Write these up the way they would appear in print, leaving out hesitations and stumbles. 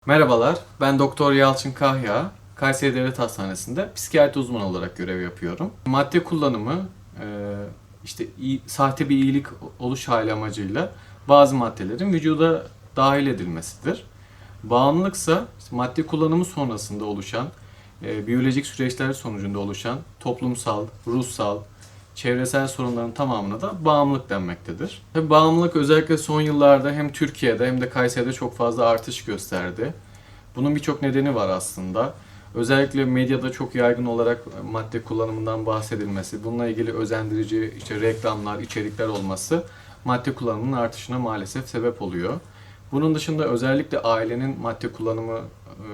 Merhabalar, ben Doktor Yalçın Kahya. Kayseri Devlet Hastanesi'nde psikiyatri uzmanı olarak görev yapıyorum. Madde kullanımı, sahte bir iyilik oluş hali amacıyla bazı maddelerin vücuda dahil edilmesidir. Bağımlılıksa madde kullanımı sonrasında oluşan, biyolojik süreçler sonucunda oluşan toplumsal, ruhsal, çevresel sorunların tamamına da bağımlılık denmektedir. Tabii bağımlılık özellikle son yıllarda hem Türkiye'de hem de Kayseri'de çok fazla artış gösterdi. Bunun birçok nedeni var aslında. Özellikle medyada çok yaygın olarak madde kullanımından bahsedilmesi, bununla ilgili özendirici reklamlar, içerikler olması madde kullanımının artışına maalesef sebep oluyor. Bunun dışında özellikle ailenin madde kullanımı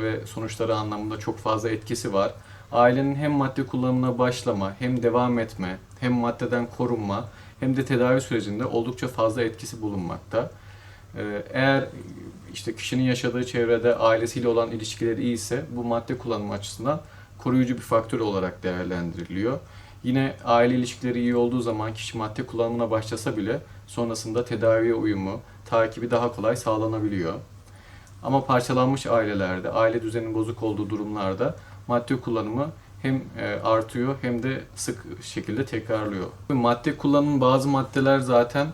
ve sonuçları anlamında çok fazla etkisi var. Ailenin hem madde kullanımına başlama, hem devam etme, hem maddeden korunma, hem de tedavi sürecinde oldukça fazla etkisi bulunmakta. Eğer kişinin yaşadığı çevrede ailesiyle olan ilişkileri iyi ise bu madde kullanımı açısından koruyucu bir faktör olarak değerlendiriliyor. Yine aile ilişkileri iyi olduğu zaman kişi madde kullanımına başlasa bile sonrasında tedaviye uyumu, takibi daha kolay sağlanabiliyor. Ama parçalanmış ailelerde, aile düzeninin bozuk olduğu durumlarda madde kullanımı hem artıyor hem de sık şekilde tekrarlıyor. Madde kullanımı bazı maddeler zaten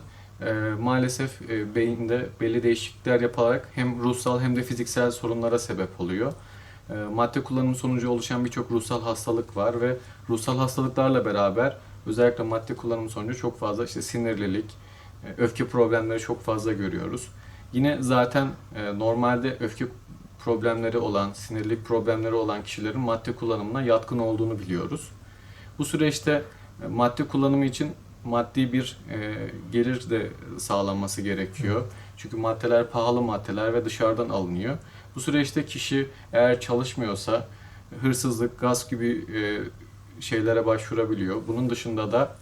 maalesef beyinde belli değişiklikler yaparak hem ruhsal hem de fiziksel sorunlara sebep oluyor. Madde kullanımı sonucu oluşan birçok ruhsal hastalık var ve ruhsal hastalıklarla beraber özellikle madde kullanımı sonucu çok fazla sinirlilik, öfke problemleri çok fazla görüyoruz. Yine zaten normalde öfke problemleri olan, sinirlilik problemleri olan kişilerin madde kullanımına yatkın olduğunu biliyoruz. Bu süreçte madde kullanımı için maddi bir gelir de sağlanması gerekiyor. Çünkü maddeler pahalı maddeler ve dışarıdan alınıyor. Bu süreçte kişi eğer çalışmıyorsa hırsızlık, gasp gibi şeylere başvurabiliyor. Bunun dışında da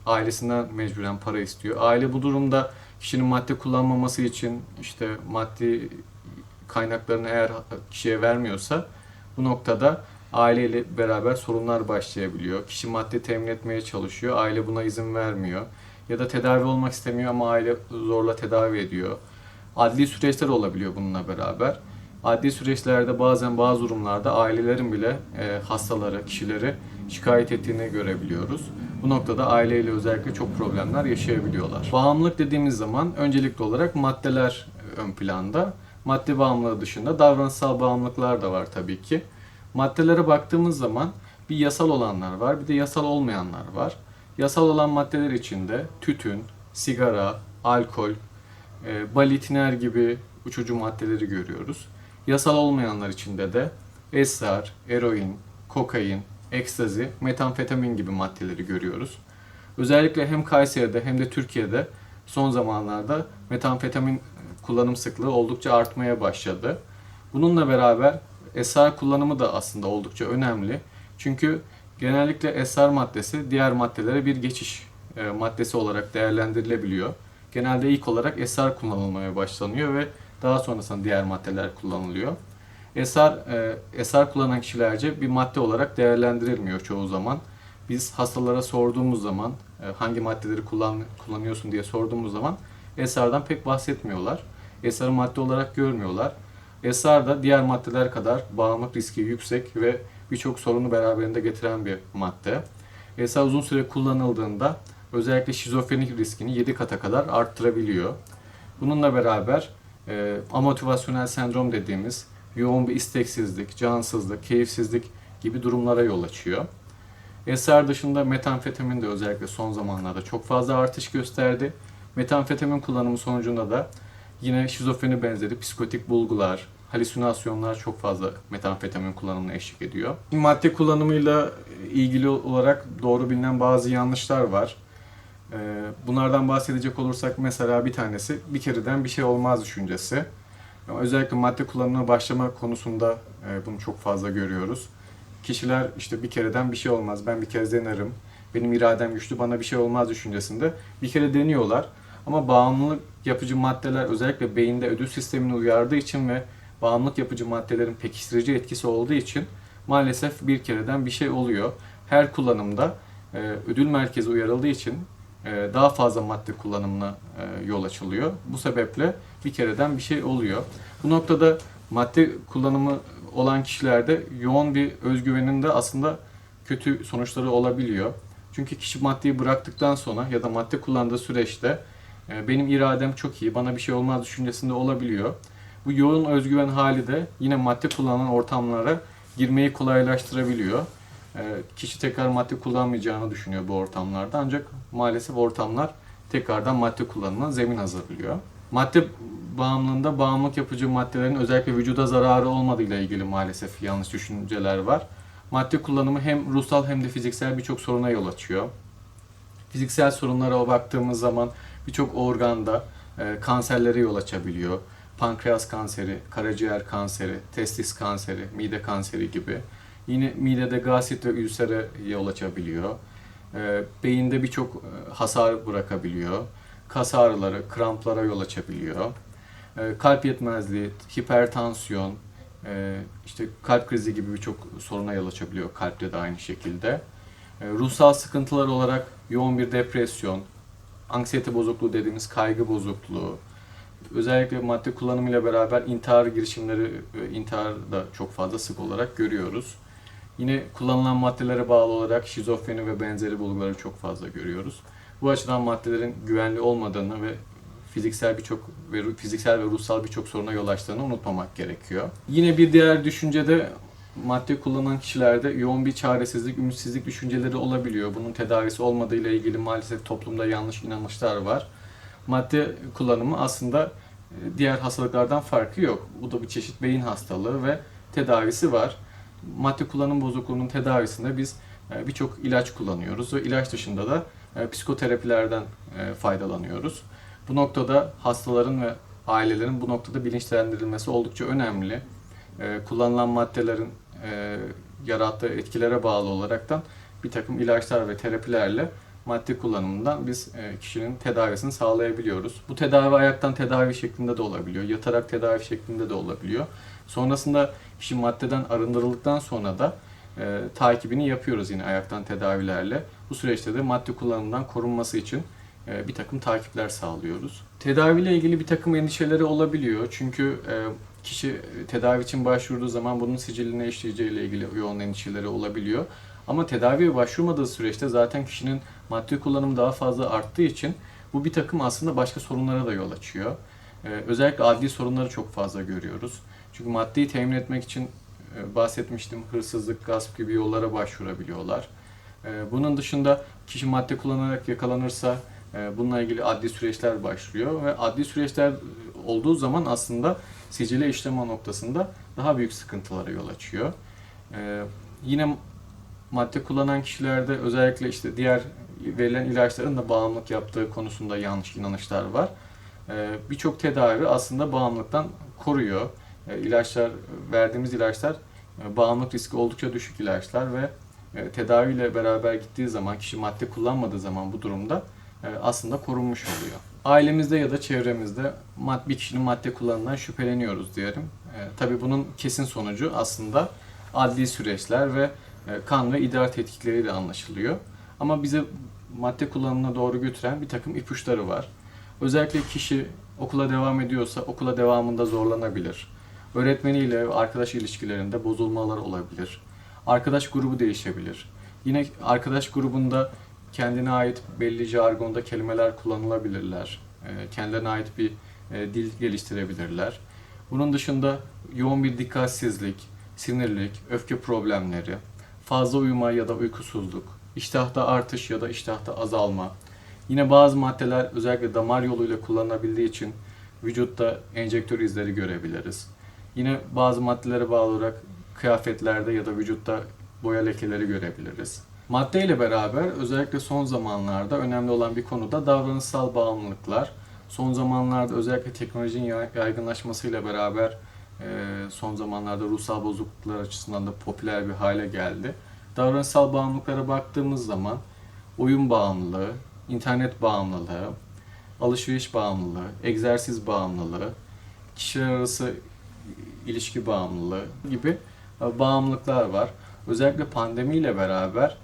ailesinden mecburen para istiyor. Aile bu durumda kişinin madde kullanmaması için maddi kaynaklarını eğer kişiye vermiyorsa bu noktada aileyle beraber sorunlar başlayabiliyor. Kişi madde temin etmeye çalışıyor, aile buna izin vermiyor. Ya da tedavi olmak istemiyor ama aile zorla tedavi ediyor. Adli süreçler olabiliyor bununla beraber. Adli süreçlerde bazen bazı durumlarda ailelerin bile hastaları, kişileri şikayet ettiğini görebiliyoruz. Bu noktada aileyle özellikle çok problemler yaşayabiliyorlar. Bağımlılık dediğimiz zaman öncelikli olarak maddeler ön planda. Madde bağımlılığı dışında davranışsal bağımlılıklar da var tabii ki. Maddelere baktığımız zaman bir yasal olanlar var, bir de yasal olmayanlar var. Yasal olan maddeler içinde tütün, sigara, alkol, balitiner gibi uçucu maddeleri görüyoruz. Yasal olmayanlar içinde de esrar, eroin, kokain, ekstazi, metamfetamin gibi maddeleri görüyoruz. Özellikle hem Kayseri'de hem de Türkiye'de son zamanlarda metamfetamin kullanım sıklığı oldukça artmaya başladı. Bununla beraber esrar kullanımı da aslında oldukça önemli. Çünkü genellikle esrar maddesi diğer maddelere bir geçiş maddesi olarak değerlendirilebiliyor. Genelde ilk olarak esrar kullanılmaya başlanıyor ve daha sonrasında diğer maddeler kullanılıyor. Esrar kullanan kişilerce bir madde olarak değerlendirilmiyor çoğu zaman. Biz hastalara sorduğumuz zaman hangi maddeleri kullanıyorsun diye sorduğumuz zaman esrardan pek bahsetmiyorlar. Esrarı madde olarak görmüyorlar. Esrar da diğer maddeler kadar bağımlılık riski yüksek ve birçok sorunu beraberinde getiren bir madde. Esrar uzun süre kullanıldığında özellikle şizofrenik riskini 7 kata kadar arttırabiliyor. Bununla beraber amotivasyonel sendrom dediğimiz yoğun bir isteksizlik, cansızlık, keyifsizlik gibi durumlara yol açıyor. Esrar dışında metamfetamin de özellikle son zamanlarda çok fazla artış gösterdi. Metamfetamin kullanımı sonucunda da yine şizofreni benzeri psikotik bulgular, halüsinasyonlar çok fazla metamfetamin kullanımına eşlik ediyor. Madde kullanımıyla ilgili olarak doğru bilinen bazı yanlışlar var. Bunlardan bahsedecek olursak mesela bir tanesi bir kereden bir şey olmaz düşüncesi. Ama özellikle madde kullanımına başlama konusunda bunu çok fazla görüyoruz. Kişiler bir kereden bir şey olmaz, ben bir kez denerim, benim iradem güçlü, bana bir şey olmaz düşüncesinde bir kere deniyorlar. Ama bağımlılık yapıcı maddeler özellikle beyinde ödül sistemini uyardığı için ve bağımlılık yapıcı maddelerin pekiştirici etkisi olduğu için maalesef bir kereden bir şey oluyor. Her kullanımda ödül merkezi uyarıldığı için daha fazla madde kullanımına yol açılıyor. Bu sebeple bir kereden bir şey oluyor. Bu noktada madde kullanımı olan kişilerde yoğun bir özgüvenin de aslında kötü sonuçları olabiliyor. Çünkü kişi maddeyi bıraktıktan sonra ya da madde kullandığı süreçte benim iradem çok iyi, bana bir şey olmaz düşüncesinde olabiliyor. Bu yoğun özgüven hali de yine madde kullanılan ortamlara girmeyi kolaylaştırabiliyor. Kişi tekrar madde kullanmayacağını düşünüyor bu ortamlarda, ancak maalesef ortamlar tekrardan madde kullanımına zemin hazırlıyor. Madde bağımlılığında bağımlılık yapıcı maddelerin özellikle vücuda zararı olmadığıyla ilgili maalesef yanlış düşünceler var. Madde kullanımı hem ruhsal hem de fiziksel birçok soruna yol açıyor. Fiziksel sorunlara baktığımız zaman birçok organda kanserlere yol açabiliyor. Pankreas kanseri, karaciğer kanseri, testis kanseri, mide kanseri gibi. Yine midede gastrit ve ülsere yol açabiliyor. Beyinde birçok hasar bırakabiliyor. Kas ağrıları, kramplara yol açabiliyor. Kalp yetmezliği, hipertansiyon, işte kalp krizi gibi birçok soruna yol açabiliyor. Kalpte de aynı şekilde. Ruhsal sıkıntılar olarak yoğun bir depresyon, anksiyete bozukluğu dediğimiz kaygı bozukluğu, özellikle madde kullanımıyla beraber intihar girişimleri ve intihar da çok fazla sık olarak görüyoruz. Yine kullanılan maddelere bağlı olarak şizofreni ve benzeri bulguları çok fazla görüyoruz. Bu açıdan maddelerin güvenli olmadığını ve fiziksel ve ruhsal birçok soruna yol açtığını unutmamak gerekiyor. Yine bir diğer düşünce de madde kullanan kişilerde yoğun bir çaresizlik, ümitsizlik düşünceleri olabiliyor. Bunun tedavisi olmadığı ile ilgili maalesef toplumda yanlış inanışlar var. Madde kullanımı aslında diğer hastalıklardan farkı yok. Bu da bir çeşit beyin hastalığı ve tedavisi var. Madde kullanım bozukluğunun tedavisinde biz birçok ilaç kullanıyoruz ve ilaç dışında da psikoterapilerden faydalanıyoruz. Bu noktada hastaların ve ailelerin bu noktada bilinçlendirilmesi oldukça önemli. Kullanılan maddelerin yarattığı etkilere bağlı olaraktan bir takım ilaçlar ve terapilerle madde kullanımından biz kişinin tedavisini sağlayabiliyoruz. Bu tedavi ayaktan tedavi şeklinde de olabiliyor, yatarak tedavi şeklinde de olabiliyor. Sonrasında kişi maddeden arındırıldıktan sonra da takibini yapıyoruz yine ayaktan tedavilerle. Bu süreçte de madde kullanımından korunması için bir takım takipler sağlıyoruz. Tedaviyle ilgili bir takım endişeleri olabiliyor. Çünkü kişi tedavi için başvurduğu zaman bunun siciline işleyeceğiyle ilgili yoğun endişeleri olabiliyor. Ama tedaviye başvurmadığı süreçte zaten kişinin madde kullanımı daha fazla arttığı için bu bir takım aslında başka sorunlara da yol açıyor. Özellikle adli sorunları çok fazla görüyoruz. Çünkü maddeyi temin etmek için bahsetmiştim, hırsızlık, gasp gibi yollara başvurabiliyorlar. Bunun dışında kişi madde kullanarak yakalanırsa bununla ilgili adli süreçler başlıyor ve adli süreçler olduğu zaman aslında sicile işleme noktasında daha büyük sıkıntılara yol açıyor. Yine madde kullanan kişilerde özellikle işte diğer verilen ilaçların da bağımlılık yaptığı konusunda yanlış inanışlar var. Birçok tedavi aslında bağımlılıktan koruyor. Verdiğimiz ilaçlar bağımlılık riski oldukça düşük ilaçlar ve tedaviyle beraber gittiği zaman, kişi madde kullanmadığı zaman bu durumda aslında korunmuş oluyor. Ailemizde ya da çevremizde bir kişinin madde kullanımından şüpheleniyoruz diyelim. Tabii bunun kesin sonucu aslında adli süreçler ve kan ve idrar tetkikleriyle anlaşılıyor. Ama bize madde kullanımına doğru götüren bir takım ipuçları var. Özellikle kişi okula devam ediyorsa okula devamında zorlanabilir. Öğretmeniyle ve arkadaş ilişkilerinde bozulmalar olabilir. Arkadaş grubu değişebilir. Yine arkadaş grubunda kendine ait belli jargonda kelimeler kullanılabilirler. Kendilerine ait bir dil geliştirebilirler. Bunun dışında yoğun bir dikkatsizlik, sinirlilik, öfke problemleri, fazla uyuma ya da uykusuzluk, iştahta artış ya da iştahta azalma. Yine bazı maddeler özellikle damar yoluyla kullanılabildiği için vücutta enjektör izleri görebiliriz. Yine bazı maddelere bağlı olarak kıyafetlerde ya da vücutta boya lekeleri görebiliriz. Madde ile beraber özellikle son zamanlarda önemli olan bir konu da davranışsal bağımlılıklar. Son zamanlarda özellikle teknolojinin yaygınlaşmasıyla beraber son zamanlarda ruhsal bozukluklar açısından da popüler bir hale geldi. Davranışsal bağımlılıklara baktığımız zaman oyun bağımlılığı, internet bağımlılığı, alışveriş bağımlılığı, egzersiz bağımlılığı, kişiler arası ilişki bağımlılığı gibi bağımlılıklar var. Özellikle pandemiyle beraber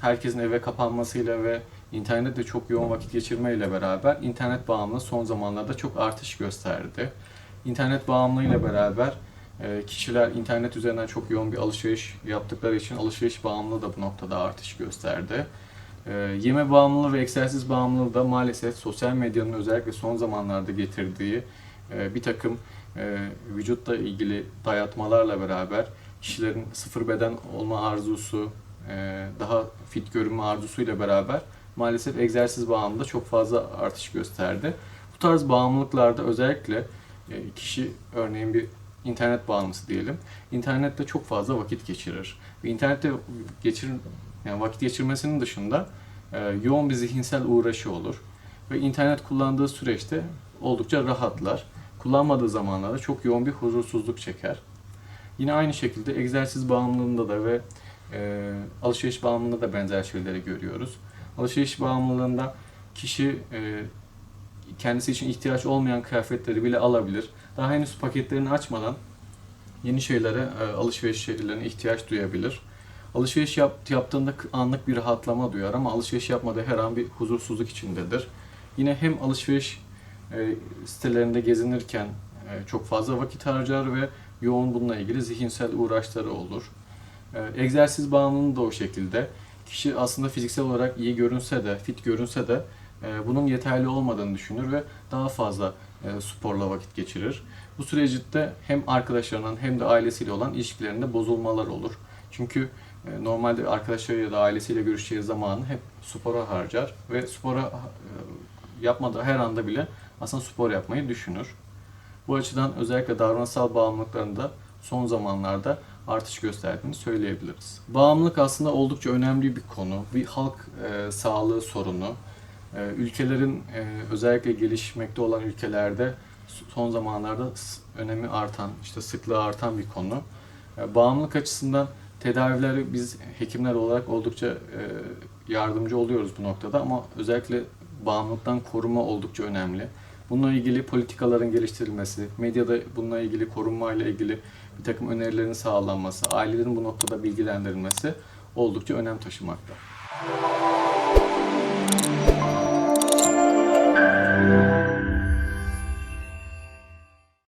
herkesin eve kapanmasıyla ve internette çok yoğun vakit geçirmeyle beraber internet bağımlılığı son zamanlarda çok artış gösterdi. İnternet bağımlılığı ile beraber kişiler internet üzerinden çok yoğun bir alışveriş yaptıkları için alışveriş bağımlılığı da bu noktada artış gösterdi. Yeme bağımlılığı ve egzersiz bağımlılığı da maalesef sosyal medyanın özellikle son zamanlarda getirdiği bir takım vücutla ilgili dayatmalarla beraber kişilerin sıfır beden olma arzusu, daha fit görünme arzusuyla beraber maalesef egzersiz bağımlılığı çok fazla artış gösterdi. Bu tarz bağımlılıklarda özellikle kişi örneğin bir internet bağımlısı diyelim. İnternette çok fazla vakit geçirir. Ve internette yani vakit geçirmesinin dışında yoğun bir zihinsel uğraşı olur. Ve internet kullandığı süreçte oldukça rahatlar. Kullanmadığı zamanlarda çok yoğun bir huzursuzluk çeker. Yine aynı şekilde egzersiz bağımlılığında da ve alışveriş bağımlılığında da benzer şeyleri görüyoruz. Alışveriş bağımlılığında kişi kendisi için ihtiyaç olmayan kıyafetleri bile alabilir. Daha henüz paketlerini açmadan yeni şeylere, alışveriş şeylerine ihtiyaç duyabilir. Alışveriş yaptığında anlık bir rahatlama duyar ama alışveriş yapmadığı her an bir huzursuzluk içindedir. Yine hem alışveriş sitelerinde gezinirken çok fazla vakit harcar ve yoğun bununla ilgili zihinsel uğraşları olur. Egzersiz bağımlılığı da o şekilde. Kişi aslında fiziksel olarak iyi görünse de, fit görünse de bunun yeterli olmadığını düşünür ve daha fazla sporla vakit geçirir. Bu süreçte hem arkadaşlarının hem de ailesiyle olan ilişkilerinde bozulmalar olur. Çünkü normalde arkadaşlarıyla ya da ailesiyle görüşeceği zamanı hep spora harcar ve spora yapmadığı her anda bile aslında spor yapmayı düşünür. Bu açıdan özellikle davranışsal bağımlılıklarında son zamanlarda artış gösterdiğini söyleyebiliriz. Bağımlılık aslında oldukça önemli bir konu, bir halk sağlığı sorunu. Ülkelerin özellikle gelişmekte olan ülkelerde son zamanlarda önemi artan, işte sıklığı artan bir konu. Bağımlılık açısından tedavileri biz hekimler olarak oldukça yardımcı oluyoruz bu noktada ama özellikle bağımlılıktan koruma oldukça önemli. Bununla ilgili politikaların geliştirilmesi, medyada bununla ilgili korunmayla ilgili bir takım önerilerin sağlanması, ailelerin bu noktada bilgilendirilmesi oldukça önem taşımakta.